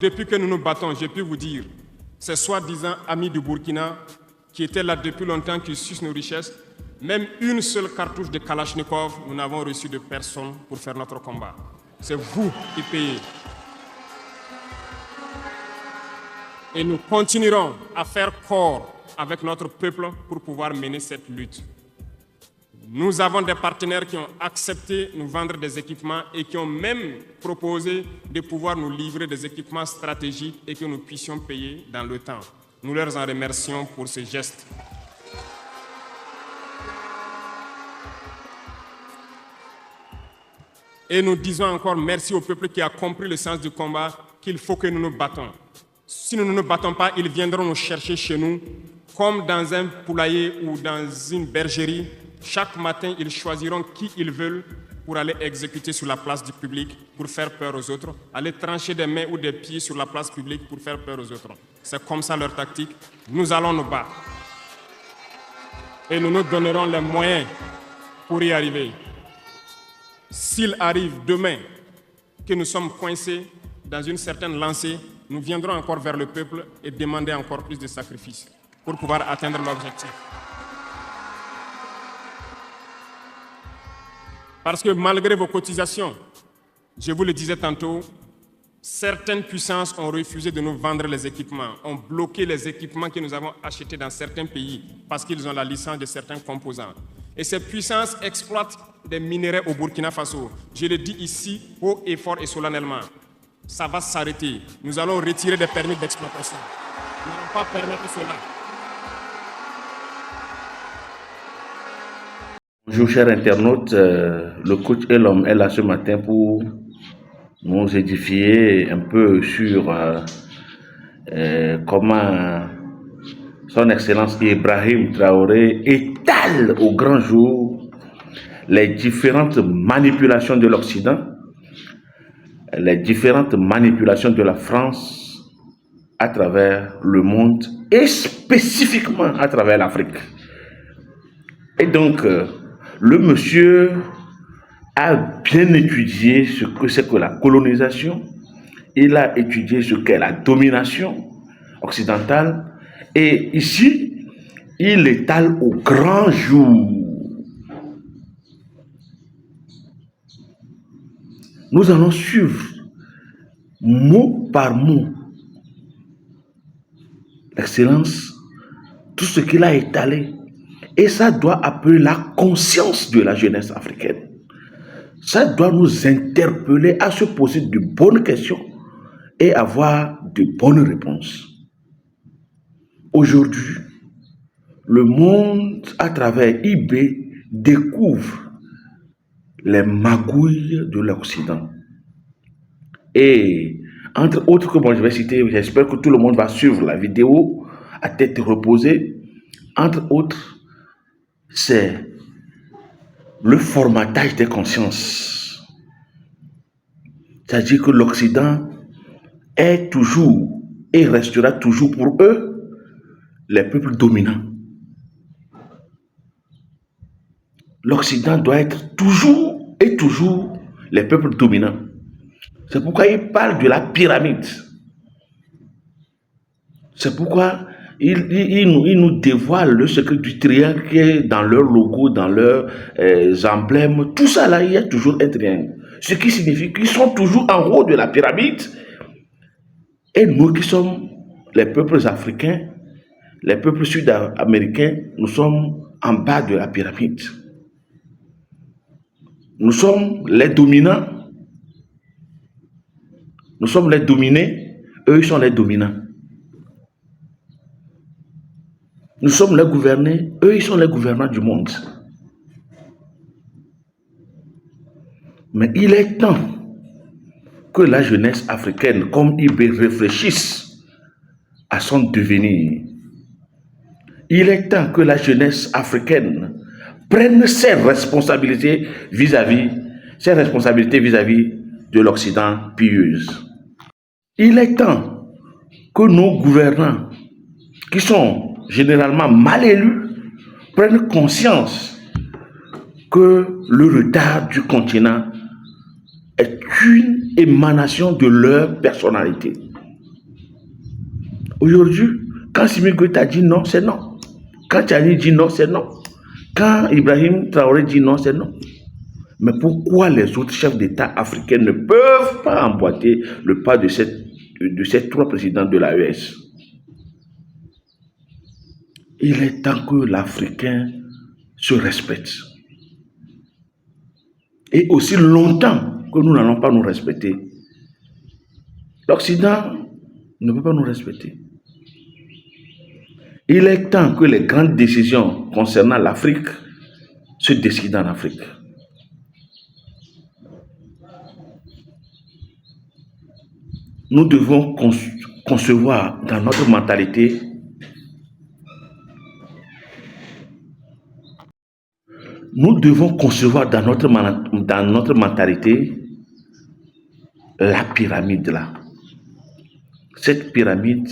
Depuis que nous nous battons, j'ai pu vous dire, ces soi-disant amis du Burkina qui étaient là depuis longtemps, qui sucent nos richesses, même une seule cartouche de Kalachnikov, nous n'avons reçu de personne pour faire notre combat. C'est vous qui payez. Et nous continuerons à faire corps avec notre peuple pour pouvoir mener cette lutte. Nous avons des partenaires qui ont accepté de nous vendre des équipements et qui ont même proposé de pouvoir nous livrer des équipements stratégiques et que nous puissions payer dans le temps. Nous leur en remercions pour ce geste. Et nous disons encore merci au peuple qui a compris le sens du combat, qu'il faut que nous nous battons. Si nous ne nous battons pas, ils viendront nous chercher chez nous, comme dans un poulailler ou dans une bergerie. Chaque matin, ils choisiront qui ils veulent pour aller exécuter sur la place du public, pour faire peur aux autres, aller trancher des mains ou des pieds sur la place publique pour faire peur aux autres. C'est comme ça leur tactique. Nous allons nous battre. Et nous nous donnerons les moyens pour y arriver. S'il arrive demain que nous sommes coincés dans une certaine lancée, nous viendrons encore vers le peuple et demander encore plus de sacrifices pour pouvoir atteindre l'objectif. Parce que malgré vos cotisations, je vous le disais tantôt, certaines puissances ont refusé de nous vendre les équipements, ont bloqué les équipements que nous avons achetés dans certains pays parce qu'ils ont la licence de certains composants. Et ces puissances exploitent des minerais au Burkina Faso. Je le dis ici, haut et fort et solennellement. Ça va s'arrêter. Nous allons retirer des permis d'exploitation. Nous n'allons pas permettre cela. Bonjour chers internautes, le coach et l'homme est là ce matin pour nous édifier un peu sur comment son excellence Ibrahim Traoré étale au grand jour les différentes manipulations de l'Occident, les différentes manipulations de la France à travers le monde et spécifiquement à travers l'Afrique. Et donc, le monsieur a bien étudié ce que c'est que la colonisation, il a étudié ce qu'est la domination occidentale, et ici, il étale au grand jour. Nous allons suivre mot par mot l'excellence, tout ce qu'il a étalé. Et ça doit appeler la conscience de la jeunesse africaine. Ça doit nous interpeller à se poser de bonnes questions et avoir de bonnes réponses. Aujourd'hui, le monde, à travers eBay, découvre les magouilles de l'Occident. Et entre autres, que je vais citer, j'espère que tout le monde va suivre la vidéo à tête reposée. Entre autres, c'est le formatage des consciences. C'est-à-dire que l'Occident est toujours et restera toujours pour eux les peuples dominants. L'Occident doit être toujours et toujours les peuples dominants. C'est pourquoi il parle de la pyramide. C'est pourquoi il nous dévoile le secret du triangle qui est dans leur logo, dans leurs emblèmes. Tout ça là, il y a toujours un triangle. Ce qui signifie qu'ils sont toujours en haut de la pyramide. Et nous qui sommes les peuples africains, les peuples sud-américains, nous sommes en bas de la pyramide. Nous sommes les dominants. Nous sommes les dominés. Eux, ils sont les dominants. Nous sommes les gouvernés, eux ils sont les gouvernants du monde. Mais il est temps que la jeunesse africaine, comme IB, réfléchisse à son devenir. Il est temps que la jeunesse africaine prenne ses responsabilités vis-à-vis de l'Occident pieuse. Il est temps que nos gouvernants, qui sont généralement mal élus, prennent conscience que le retard du continent est une émanation de leur personnalité. Aujourd'hui, quand Simi Goïta dit non, c'est non. Quand Tchani dit non, c'est non. Quand Ibrahim Traoré dit non, c'est non. Mais pourquoi les autres chefs d'État africains ne peuvent pas emboîter le pas de ces trois présidents de l'AES? Il est temps que l'Africain se respecte. Et aussi longtemps que nous n'allons pas nous respecter, l'Occident ne peut pas nous respecter. Il est temps que les grandes décisions concernant l'Afrique se décident en Afrique. Nous devons concevoir dans notre mentalité la pyramide là. Cette pyramide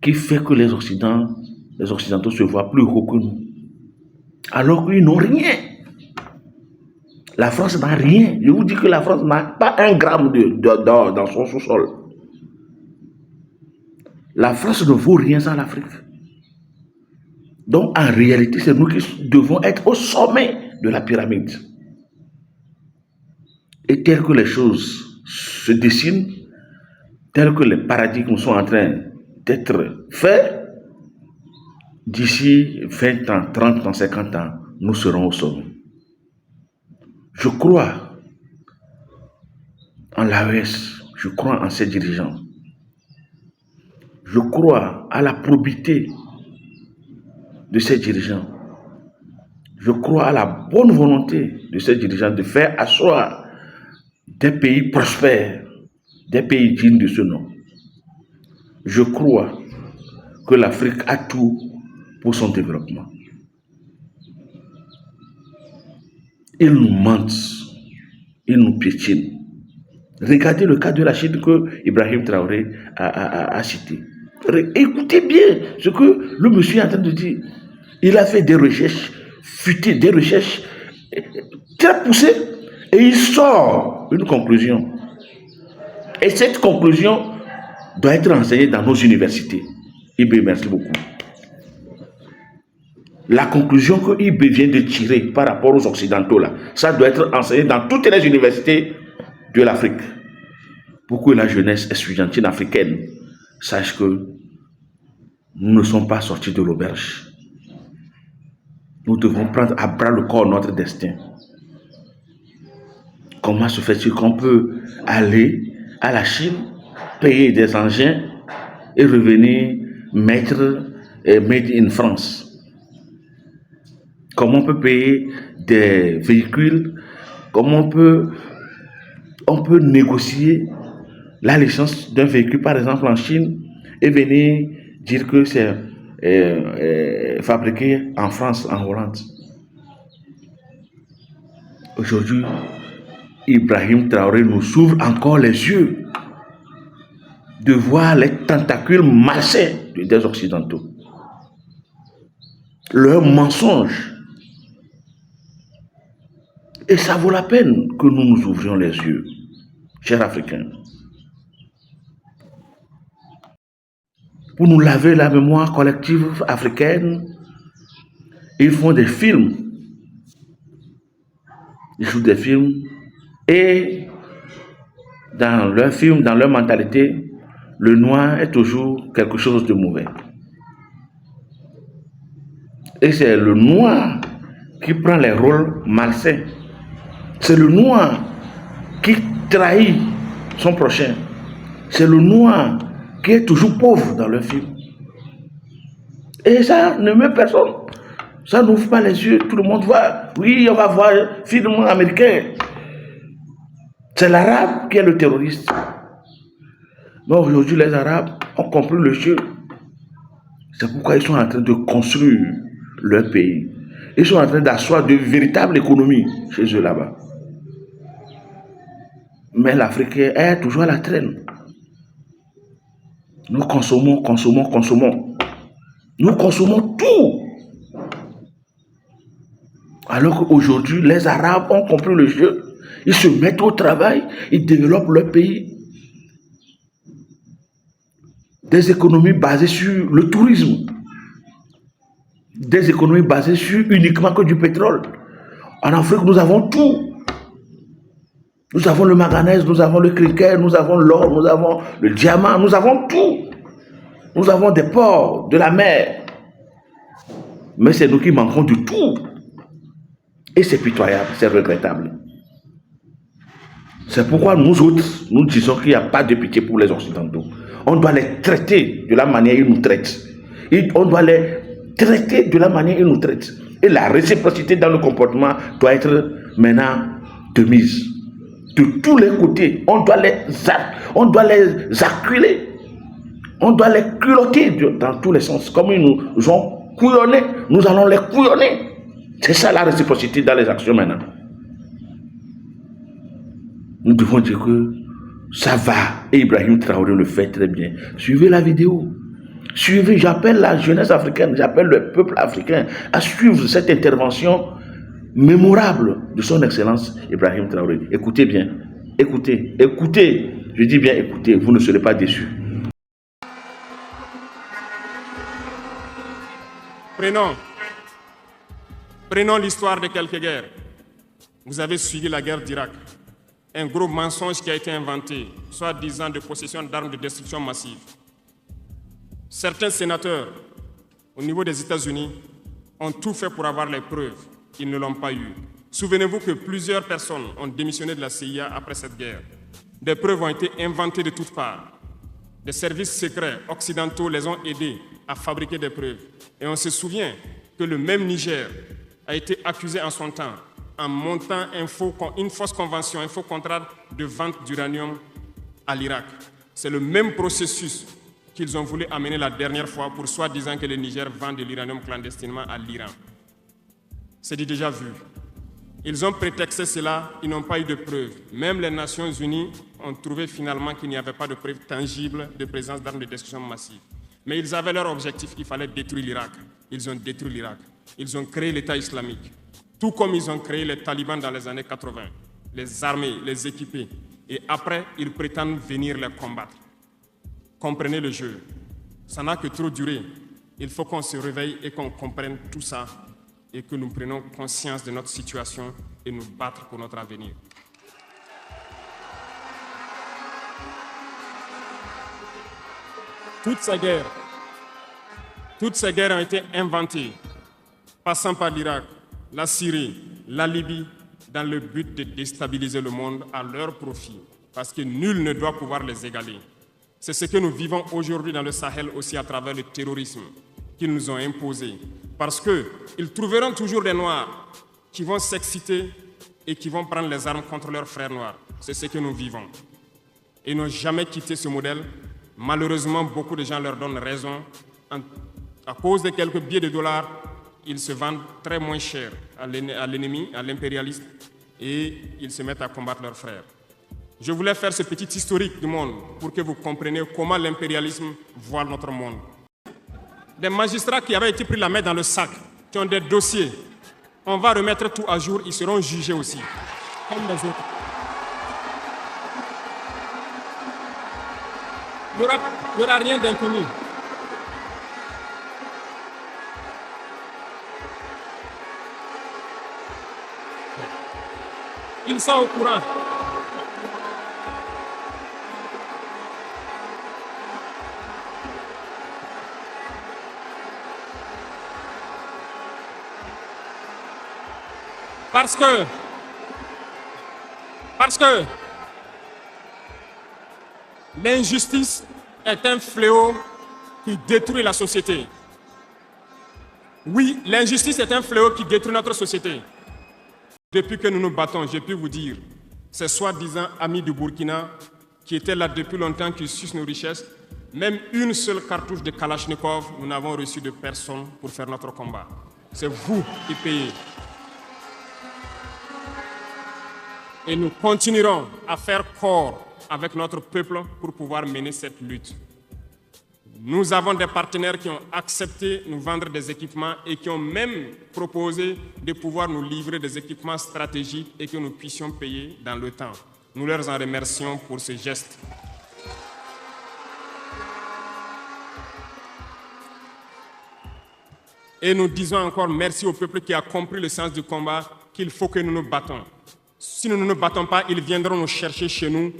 qui fait que les Occidentaux se voient plus haut que nous. Alors qu'ils n'ont rien. La France n'a rien. Je vous dis que la France n'a pas un gramme d'or dans son sous-sol. La France ne vaut rien sans l'Afrique. Donc en réalité, c'est nous qui devons être au sommet de la pyramide. Et tel que les choses se dessinent, tel que les paradigmes sont en train d'être faits, d'ici 20 ans, 30 ans, 50 ans, nous serons au sommet. Je crois en l'AES, je crois en ses dirigeants. Je crois à la probité de ces dirigeants. Je crois à la bonne volonté de ces dirigeants de faire asseoir des pays prospères, des pays dignes de ce nom. Je crois que l'Afrique a tout pour son développement. Ils nous mentent, ils nous piétinent. Regardez le cas de la Chine que Ibrahim Traoré a cité. Écoutez bien ce que le monsieur est en train de dire. Il a fait des recherches futées, des recherches très poussées, et il sort une conclusion. Et cette conclusion doit être enseignée dans nos universités. IB, merci beaucoup. La conclusion que IB vient de tirer par rapport aux Occidentaux, là, ça doit être enseigné dans toutes les universités de l'Afrique, pour que la jeunesse estudiantine africaine sache que nous ne sommes pas sortis de l'auberge. Nous devons prendre à bras le corps notre destin. Comment se fait-il qu'on peut aller à la Chine, payer des engins et revenir mettre made in France? Comment on peut payer des véhicules? Comment on peut négocier la licence d'un véhicule, par exemple en Chine, et venir dire que c'est fabriqué en France, en Hollande? Aujourd'hui, Ibrahim Traoré nous ouvre encore les yeux de voir les tentacules malsains des Occidentaux. Leurs mensonges. Et ça vaut la peine que nous nous ouvrions les yeux, chers Africains. Pour nous laver la mémoire collective africaine, ils font des films. Ils jouent des films et dans leurs films, dans leur mentalité, le noir est toujours quelque chose de mauvais. Et c'est le noir qui prend les rôles malsains. C'est le noir qui trahit son prochain. C'est le noir qui est toujours pauvre dans le film. Et ça ne met personne. Ça n'ouvre pas les yeux. Tout le monde voit. Oui, on va voir un film américain. C'est l'arabe qui est le terroriste. Mais aujourd'hui, les arabes ont compris le jeu. C'est pourquoi ils sont en train de construire leur pays. Ils sont en train d'asseoir de véritables économies chez eux là-bas. Mais l'Afrique est toujours à la traîne. Nous consommons. Nous consommons tout. Alors qu'aujourd'hui, les Arabes ont compris le jeu. Ils se mettent au travail, ils développent leur pays. des économies basées sur le tourisme, des économies basées sur uniquement que du pétrole. En Afrique, nous avons tout. Nous avons le manganèse, nous avons le cricket, nous avons l'or, nous avons le diamant, nous avons tout. Nous avons des ports, de la mer. Mais c'est nous qui manquons du tout. Et c'est pitoyable, c'est regrettable. C'est pourquoi nous autres, nous disons qu'il n'y a pas de pitié pour les Occidentaux. On doit les traiter de la manière qu'ils nous traitent. On doit les traiter de la manière qu'ils nous traitent. Et la réciprocité dans le comportement doit être maintenant de mise. De tous les côtés, on doit les acculer. On doit les culotter dans tous les sens. Comme ils nous ont couillonnés, nous allons les couillonner. C'est ça la réciprocité dans les actions maintenant. Nous devons dire que ça va. Et Ibrahim Traoré le fait très bien. Suivez la vidéo. Suivez, j'appelle la jeunesse africaine, j'appelle le peuple africain à suivre cette intervention mémorable de son Excellence Ibrahim Traoré. Écoutez bien. Écoutez. Écoutez. Je dis bien écoutez. Vous ne serez pas déçus. Prenons l'histoire de quelques guerres. Vous avez suivi la guerre d'Irak. Un gros mensonge qui a été inventé, soi-disant de possession d'armes de destruction massive. Certains sénateurs, au niveau des États-Unis, ont tout fait pour avoir les preuves. Ils ne l'ont pas eu. Souvenez-vous que plusieurs personnes ont démissionné de la CIA après cette guerre. Des preuves ont été inventées de toutes parts. Des services secrets occidentaux les ont aidés à fabriquer des preuves. Et on se souvient que le même Niger a été accusé en son temps en montant une fausse convention, un faux contrat de vente d'uranium à l'Irak. C'est le même processus qu'ils ont voulu amener la dernière fois pour soi-disant que le Niger vend de l'uranium clandestinement à l'Iran. C'est du déjà vu. Ils ont prétexté cela, ils n'ont pas eu de preuves. Même les Nations Unies ont trouvé finalement qu'il n'y avait pas de preuves tangibles de présence d'armes de destruction massive. Mais ils avaient leur objectif, il fallait détruire l'Irak. Ils ont détruit l'Irak. Ils ont créé l'État islamique. Tout comme ils ont créé les talibans dans les années 80, les armées, les équipés. Et après, ils prétendent venir les combattre. Comprenez le jeu. Ça n'a que trop duré. Il faut qu'on se réveille et qu'on comprenne tout ça et que nous prenions conscience de notre situation et nous battre pour notre avenir. Toutes ces guerres ont été inventées, passant par l'Irak, la Syrie, la Libye, dans le but de déstabiliser le monde à leur profit, parce que nul ne doit pouvoir les égaler. C'est ce que nous vivons aujourd'hui dans le Sahel aussi à travers le terrorisme qu'ils nous ont imposé, parce qu'ils trouveront toujours des Noirs qui vont s'exciter et qui vont prendre les armes contre leurs frères noirs. C'est ce que nous vivons. Ils n'ont jamais quitté ce modèle. Malheureusement, beaucoup de gens leur donnent raison. À cause de quelques billets de dollars, ils se vendent très moins cher à l'ennemi, à l'impérialiste, et ils se mettent à combattre leurs frères. Je voulais faire ce petit historique du monde pour que vous compreniez comment l'impérialisme voit notre monde. Des magistrats qui avaient été pris la main dans le sac, qui ont des dossiers, on va remettre tout à jour, ils seront jugés aussi, comme les autres. Il n'y aura rien d'inconnu. Ils sont au courant. Parce que l'injustice est un fléau qui détruit la société. Oui, l'injustice est un fléau qui détruit notre société. Depuis que nous nous battons, j'ai pu vous dire, ces soi-disant amis du Burkina qui étaient là depuis longtemps, qui sucent nos richesses, même une seule cartouche de Kalachnikov, nous n'avons reçu de personne pour faire notre combat. C'est vous qui payez. Et nous continuerons à faire corps avec notre peuple pour pouvoir mener cette lutte. Nous avons des partenaires qui ont accepté de nous vendre des équipements et qui ont même proposé de pouvoir nous livrer des équipements stratégiques et que nous puissions payer dans le temps. Nous leur en remercions pour ce geste. Et nous disons encore merci au peuple qui a compris le sens du combat, qu'il faut que nous nous battons. Si nous ne nous battons pas, ils viendront nous chercher chez nous,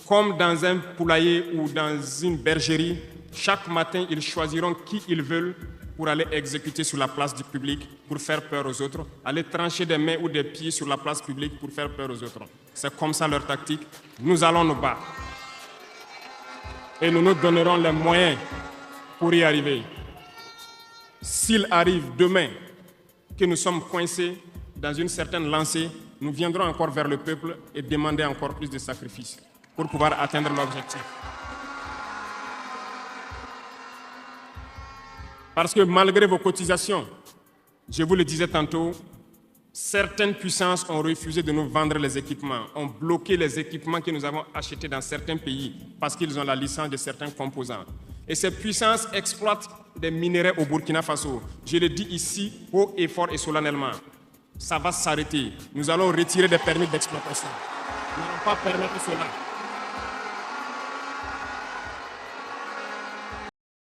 comme dans un poulailler ou dans une bergerie. Chaque matin, ils choisiront qui ils veulent pour aller exécuter sur la place du public, pour faire peur aux autres, aller trancher des mains ou des pieds sur la place publique pour faire peur aux autres. C'est comme ça leur tactique. Nous allons nous battre. Et nous nous donnerons les moyens pour y arriver. S'il arrive demain que nous sommes coincés dans une certaine lancée, nous viendrons encore vers le peuple et demander encore plus de sacrifices pour pouvoir atteindre l'objectif. Parce que malgré vos cotisations, je vous le disais tantôt, certaines puissances ont refusé de nous vendre les équipements, ont bloqué les équipements que nous avons achetés dans certains pays parce qu'ils ont la licence de certains composants. Et ces puissances exploitent des minerais au Burkina Faso. Je le dis ici, haut et fort et solennellement. Ça va s'arrêter. Nous allons retirer des permis d'exploitation. Nous n'allons pas permettre cela.